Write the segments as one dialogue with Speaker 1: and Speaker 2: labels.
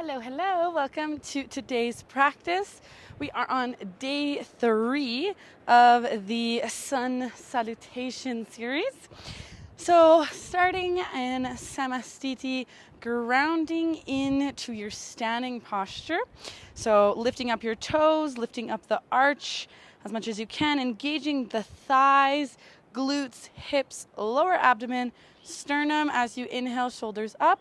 Speaker 1: Hello, hello. Welcome to today's practice. We are on day 3 of the Sun Salutation series. So starting in Samastiti, grounding into your standing posture. So lifting up your toes, lifting up the arch as much as you can, engaging the thighs, glutes, hips, lower abdomen, sternum as you inhale, shoulders up.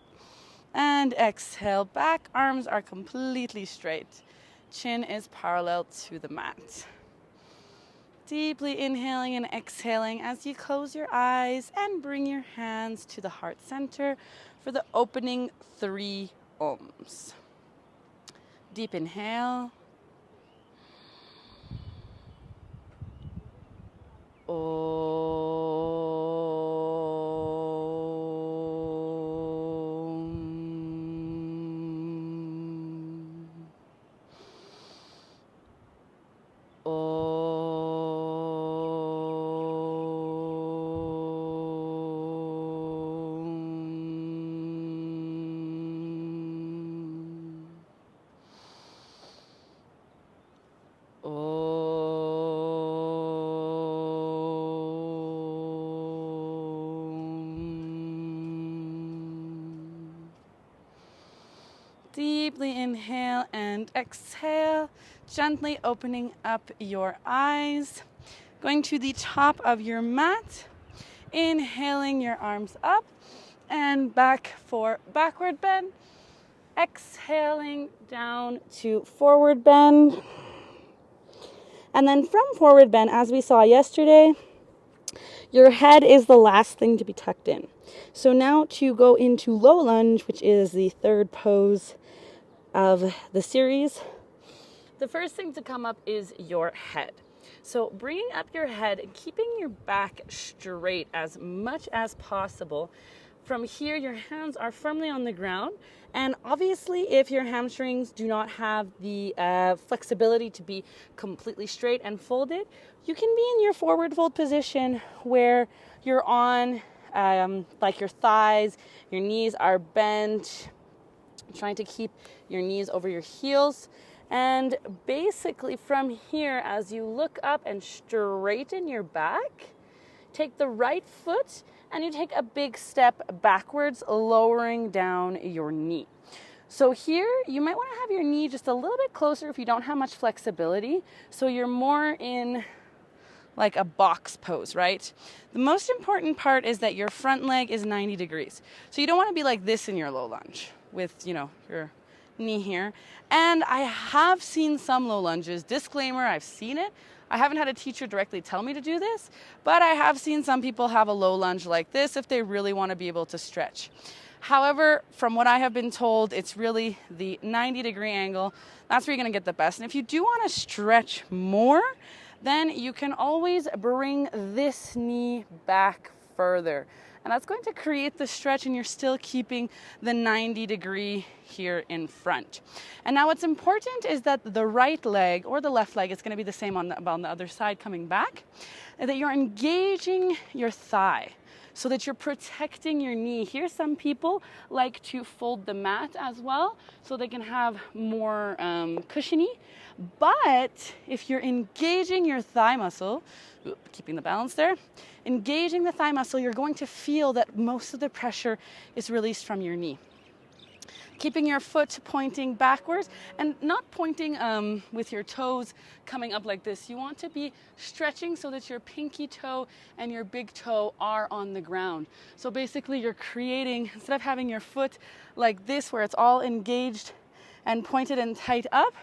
Speaker 1: And exhale back, arms are completely straight. Chin is parallel to the mat. Deeply inhaling and exhaling as you close your eyes and bring your hands to the heart center for the opening 3 Oms. Deep inhale. Deeply inhale and exhale, gently opening up your eyes. Going to the top of your mat, inhaling your arms up and back for backward bend. Exhaling down to forward bend. And then from forward bend, as we saw yesterday, your head is the last thing to be tucked in. So now to go into low lunge, which is the 3rd pose of the series, the first thing to come up is your head. So bringing up your head and keeping your back straight as much as possible. From here, your hands are firmly on the ground. And obviously, if your hamstrings do not have the flexibility to be completely straight and folded, you can be in your forward fold position where you're on like your thighs, your knees are bent, trying to keep your knees over your heels. And basically from here, as you look up and straighten your back, take the right foot and you take a big step backwards, lowering down your knee. So here, you might want to have your knee just a little bit closer if you don't have much flexibility. So you're more in like a box pose, right? The most important part is that your front leg is 90 degrees. So you don't want to be like this in your low lunge with, your knee here. And I have seen some low lunges. Disclaimer, I've seen it. I haven't had a teacher directly tell me to do this, but I have seen some people have a low lunge like this if they really want to be able to stretch. However, from what I have been told, it's really the 90-degree angle. That's where you're going to get the best. And if you do want to stretch more, then you can always bring this knee back further. And that's going to create the stretch, and you're still keeping the 90-degree here in front. And now what's important is that the right leg or the left leg is going to be the same on the other side coming back, and that you're engaging your thigh so that you're protecting your knee. Here, some people like to fold the mat as well so they can have more cushiony. But if you're engaging your thigh muscle, keeping the balance there, engaging the thigh muscle, you're going to feel that most of the pressure is released from your knee. Keeping your foot pointing backwards and not pointing with your toes coming up like this. You want to be stretching so that your pinky toe and your big toe are on the ground. So basically you're creating, instead of having your foot like this where it's all engaged and pointed and tight up,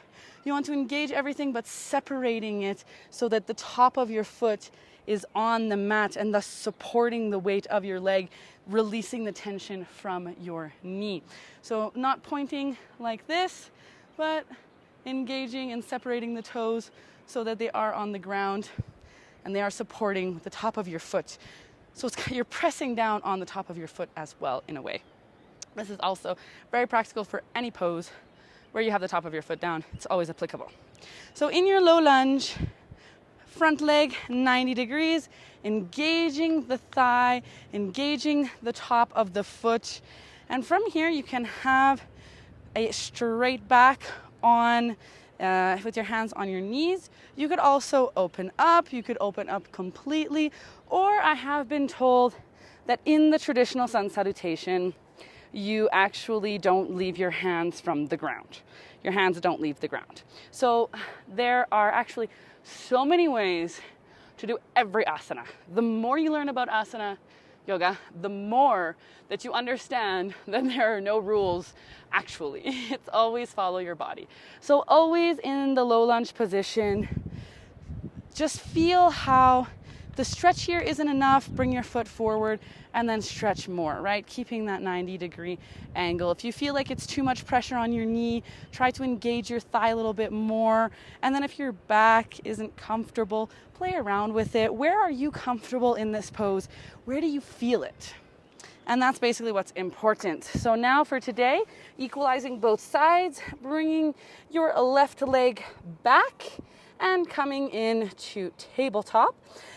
Speaker 1: you want to engage everything but separating it so that the top of your foot is on the mat and thus supporting the weight of your leg, releasing the tension from your knee. So not pointing like this, but engaging and separating the toes so that they are on the ground and they are supporting the top of your foot. So you're pressing down on the top of your foot as well in a way. This is also very practical for any pose where you have the top of your foot down. It's always applicable. So in your low lunge, front leg 90 degrees, engaging the thigh, engaging the top of the foot. And from here you can have a straight back on with your hands on your knees. You could also open up. You could open up completely, or I have been told that in the traditional sun salutation, you actually don't leave your hands from the ground. Your hands don't leave the ground. So there are actually so many ways to do every asana. The more you learn about asana yoga, the more that you understand that there are no rules actually. It's always follow your body. So always in the low lunge position, just feel how the stretch here isn't enough. Bring your foot forward and then stretch more, right? Keeping that 90-degree angle. If you feel like it's too much pressure on your knee, try to engage your thigh a little bit more. And then if your back isn't comfortable, play around with it. Where are you comfortable in this pose? Where do you feel it? And that's basically what's important. So now for today, equalizing both sides, bringing your left leg back and coming into tabletop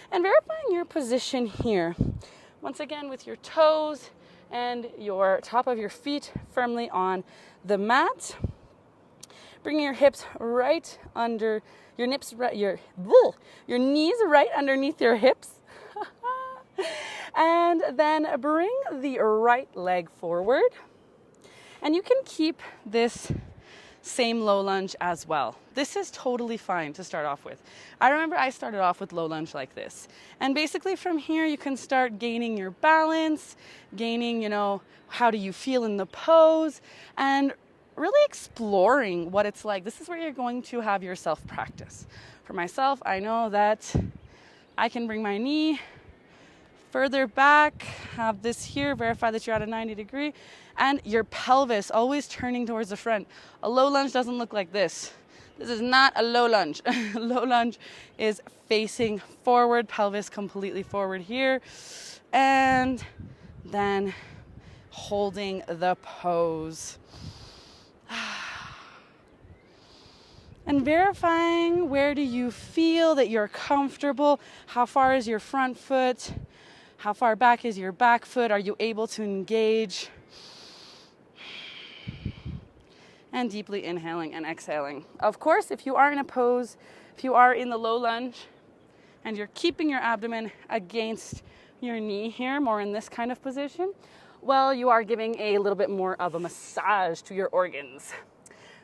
Speaker 1: and verifying your position here. Once again, with your toes and your top of your feet firmly on the mat. Bringing your hips right under your knees right underneath your hips. And then bring the right leg forward. And you can keep this same low lunge as well. This is totally fine to start off with. I remember I started off with low lunge like this. And basically from here you can start gaining your balance, gaining, how do you feel in the pose, and really exploring what it's like. This is where you're going to have your self-practice. For myself, I know that I can bring my knee further back, have this here, verify that you're at a 90-degree, and your pelvis always turning towards the front. A low lunge doesn't look like this. This is not a low lunge. Low lunge is facing forward, pelvis completely forward here, and then holding the pose. And verifying where do you feel that you're comfortable, how far is your front foot, how far back is your back foot? Are you able to engage? And deeply inhaling and exhaling. Of course, if you are in a pose, if you are in the low lunge and you're keeping your abdomen against your knee here, more in this kind of position, well, you are giving a little bit more of a massage to your organs.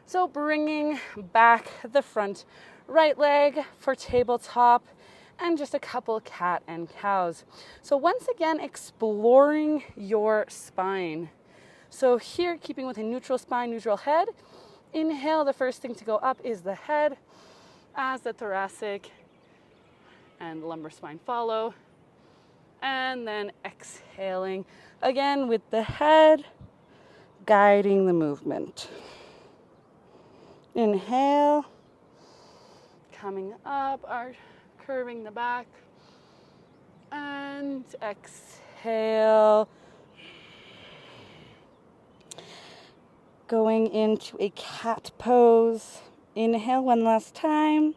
Speaker 1: So bringing back the front right leg for tabletop, and just a couple cat and cows. So once again, exploring your spine. So here, keeping with a neutral spine, neutral head. Inhale, the first thing to go up is the head as the thoracic and lumbar spine follow. And then exhaling, again with the head, guiding the movement. Inhale, coming up, curving the back, and exhale, going into a cat pose. Inhale one last time,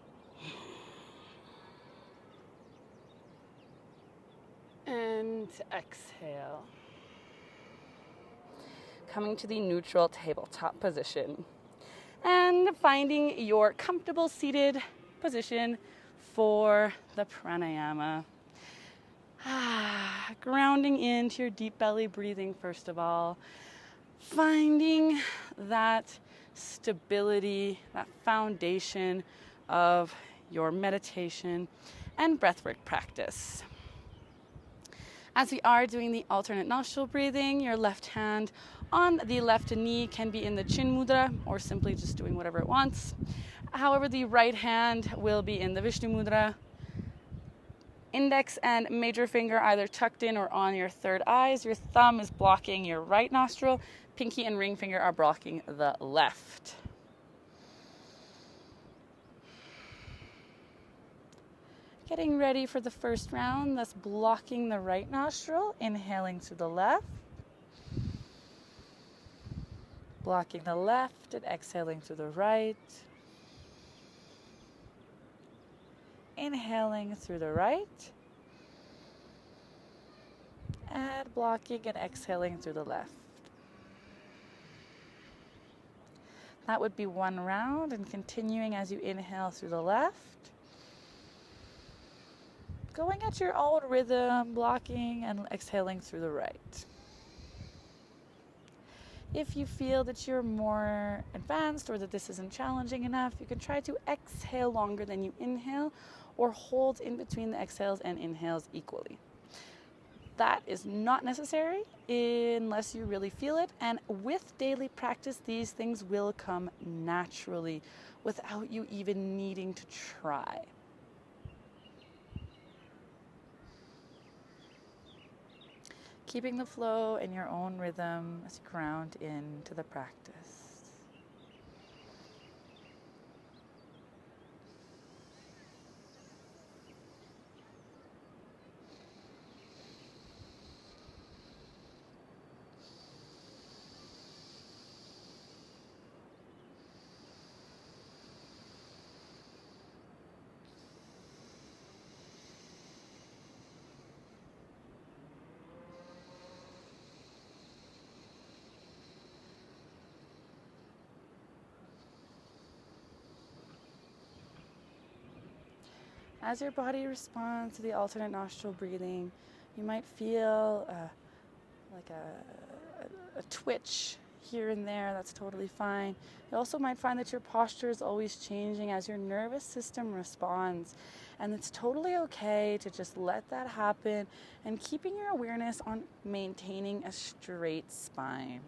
Speaker 1: and exhale, coming to the neutral tabletop position and finding your comfortable seated position for the pranayama. Grounding into your deep belly breathing first of all. Finding that stability, that foundation of your meditation and breathwork practice. As we are doing the alternate nostril breathing, your left hand on the left knee can be in the chin mudra or simply just doing whatever it wants. However, the right hand will be in the Vishnu mudra. Index and major finger either tucked in or on your third eyes. Your thumb is blocking your right nostril. Pinky and ring finger are blocking the left. Getting ready for the first round, thus blocking the right nostril, inhaling to the left. Blocking the left and exhaling to the right. Inhaling through the right. And blocking and exhaling through the left. That would be one round, and continuing as you inhale through the left. Going at your own rhythm, blocking and exhaling through the right. If you feel that you're more advanced or that this isn't challenging enough, you can try to exhale longer than you inhale or hold in between the exhales and inhales equally. That is not necessary unless you really feel it, and with daily practice, these things will come naturally without you even needing to try. Keeping the flow in your own rhythm as you ground into the practice. As your body responds to the alternate nostril breathing, you might feel like a twitch here and there. That's totally fine. You also might find that your posture is always changing as your nervous system responds. And it's totally okay to just let that happen and keeping your awareness on maintaining a straight spine.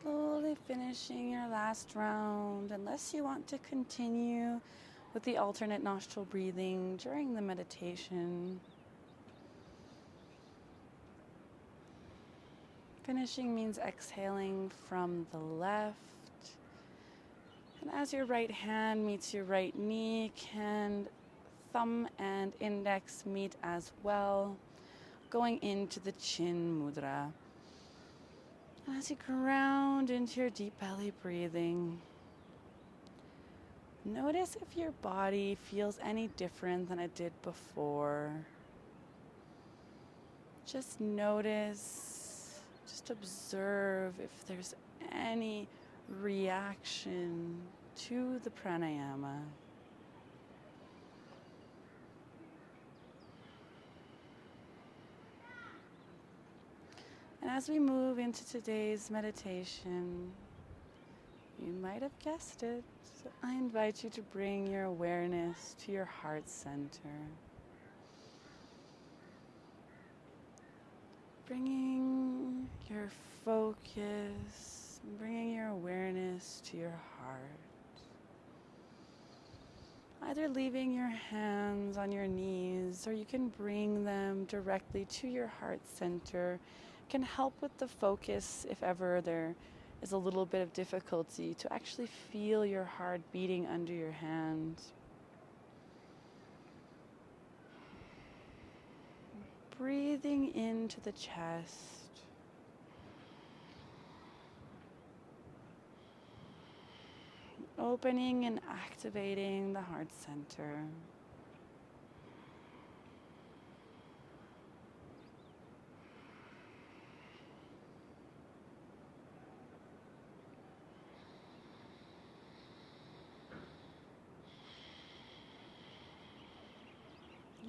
Speaker 1: Slowly finishing your last round, unless you want to continue with the alternate nostril breathing during the meditation. Finishing means exhaling from the left. And as your right hand meets your right knee, can thumb and index meet as well, going into the chin mudra. And as you ground into your deep belly breathing, notice if your body feels any different than it did before. Just notice, just observe if there's any reaction to the pranayama. And as we move into today's meditation, you might have guessed it, I invite you to bring your awareness to your heart center. Bringing your focus, bringing your awareness to your heart. Either leaving your hands on your knees, or you can bring them directly to your heart center. It can help with the focus if ever there is a little bit of difficulty to actually feel your heart beating under your hand. Breathing into the chest. Opening and activating the heart center.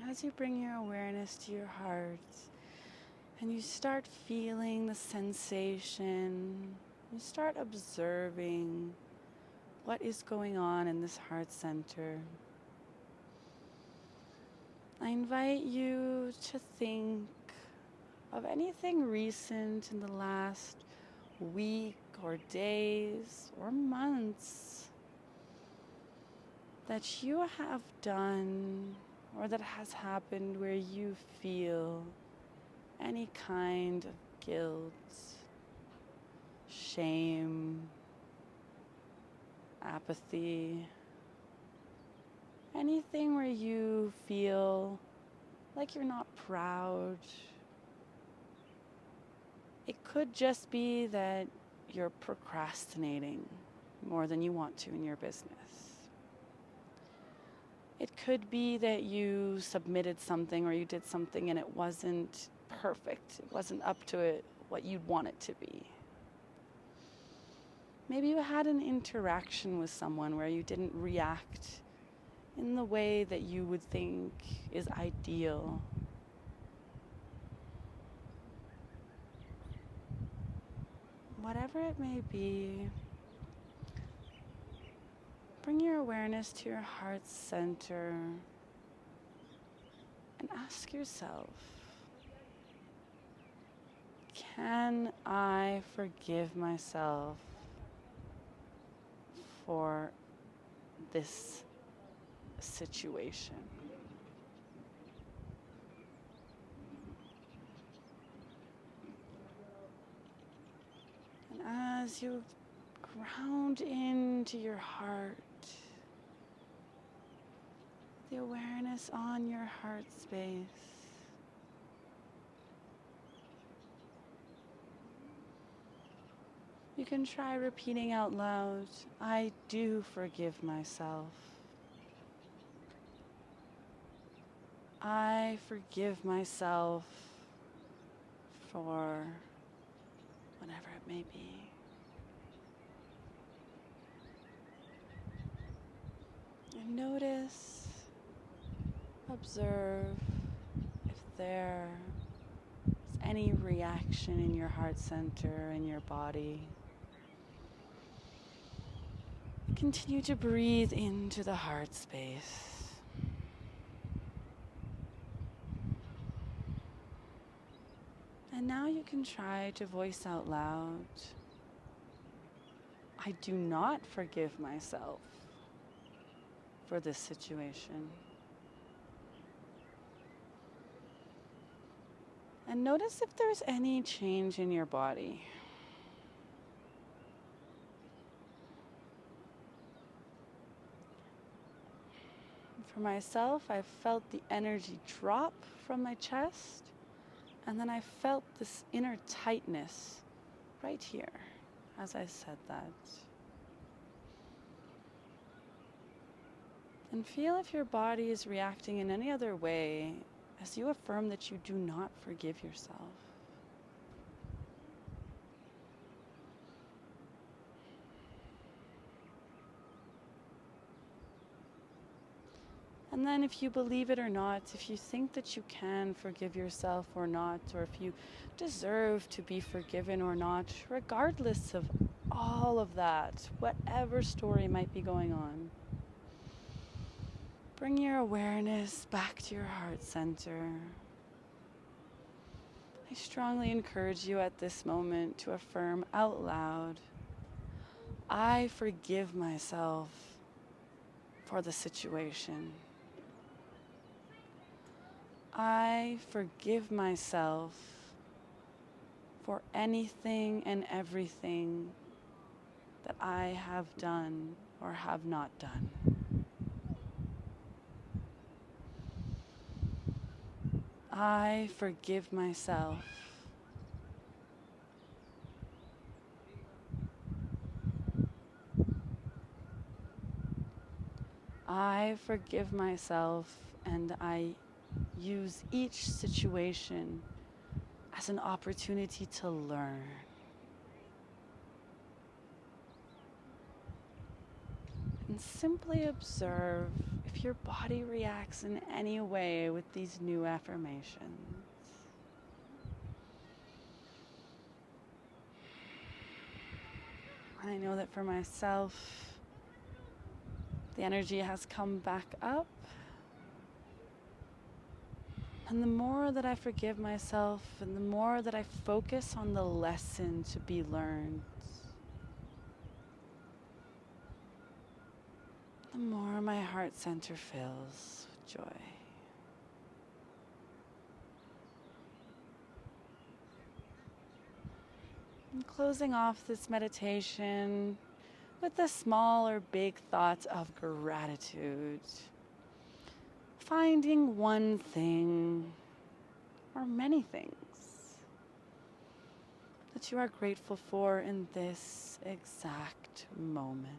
Speaker 1: As you bring your awareness to your heart and you start feeling the sensation, you start observing what is going on in this heart center. I invite you to think of anything recent in the last week or days or months that you have done or that has happened where you feel any kind of guilt, shame, apathy, anything where you feel like you're not proud. It could just be that you're procrastinating more than you want to in your business. It could be that you submitted something or you did something and it wasn't perfect. It wasn't up to it, what you'd want it to be. Maybe you had an interaction with someone where you didn't react in the way that you would think is ideal. Whatever it may be, bring your awareness to your heart center and ask yourself, can I forgive myself for this situation? And as you ground into your heart, the awareness on your heart space, you can try repeating out loud, I do forgive myself. I forgive myself for whatever it may be. And notice, observe if there is any reaction in your heart center, in your body. Continue to breathe into the heart space. And now you can try to voice out loud, I do not forgive myself for this situation. And notice if there's any change in your body. For myself, I felt the energy drop from my chest, and then I felt this inner tightness right here as I said that. And feel if your body is reacting in any other way as you affirm that you do not forgive yourself. And then if you believe it or not, if you think that you can forgive yourself or not, or if you deserve to be forgiven or not, regardless of all of that, whatever story might be going on, bring your awareness back to your heart center. I strongly encourage you at this moment to affirm out loud, I forgive myself for the situation. I forgive myself for anything and everything that I have done or have not done. I forgive myself. I forgive myself, and I use each situation as an opportunity to learn. And simply observe if your body reacts in any way with these new affirmations. I know that for myself, the energy has come back up. And the more that I forgive myself and the more that I focus on the lesson to be learned, the more my heart center fills with joy. And closing off this meditation with the small or big thoughts of gratitude. Finding one thing or many things that you are grateful for in this exact moment.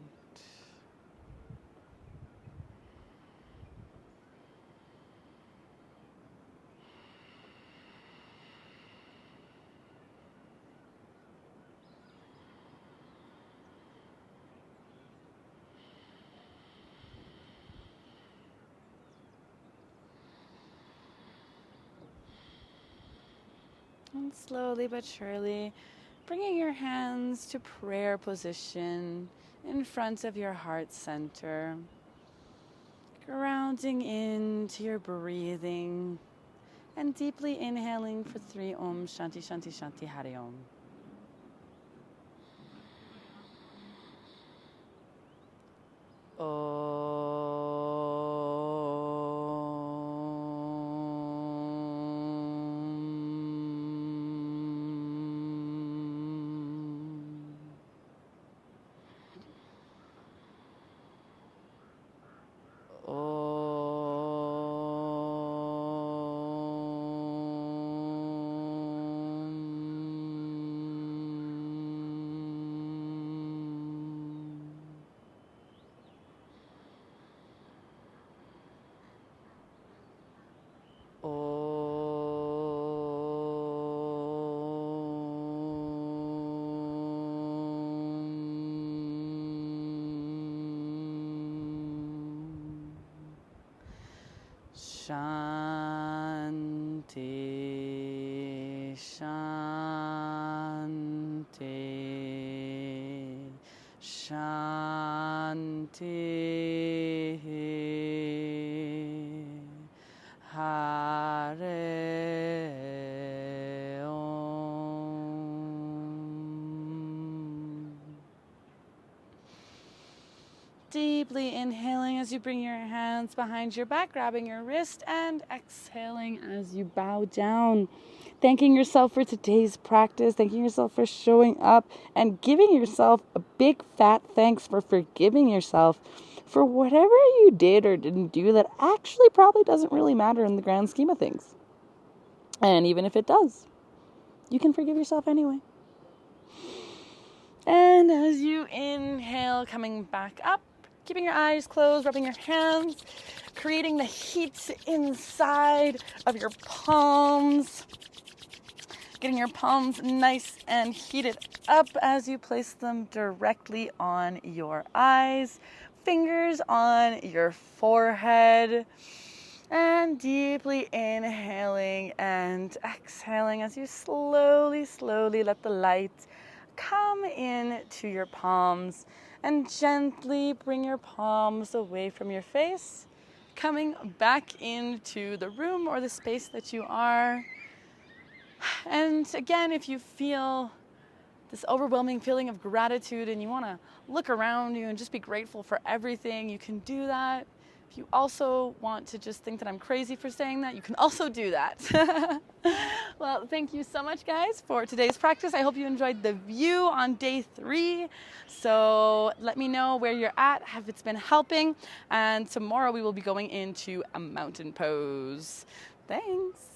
Speaker 1: And slowly but surely, bringing your hands to prayer position in front of your heart center. Grounding into your breathing and deeply inhaling for 3 Om Shanti Shanti Shanti Hari Om. Shanti, Shanti, Shanti, Hare Om. Deeply inhaling as you bring your hands behind your back, grabbing your wrist, and exhaling as you bow down. Thanking yourself for today's practice, thanking yourself for showing up, and giving yourself a big fat thanks for forgiving yourself for whatever you did or didn't do that actually probably doesn't really matter in the grand scheme of things. And even if it does, you can forgive yourself anyway. And as you inhale, coming back up, keeping your eyes closed, rubbing your hands, creating the heat inside of your palms. Getting your palms nice and heated up as you place them directly on your eyes. Fingers on your forehead. And deeply inhaling and exhaling as you slowly let the light come into your palms. And gently bring your palms away from your face, coming back into the room or the space that you are. And again, if you feel this overwhelming feeling of gratitude and you want to look around you and just be grateful for everything, you can do that. If you also want to just think that I'm crazy for saying that, you can also do that. Well, thank you so much, guys, for today's practice. I hope you enjoyed the view on day 3. So let me know where you're at, if it's been helping. And tomorrow we will be going into a mountain pose. Thanks.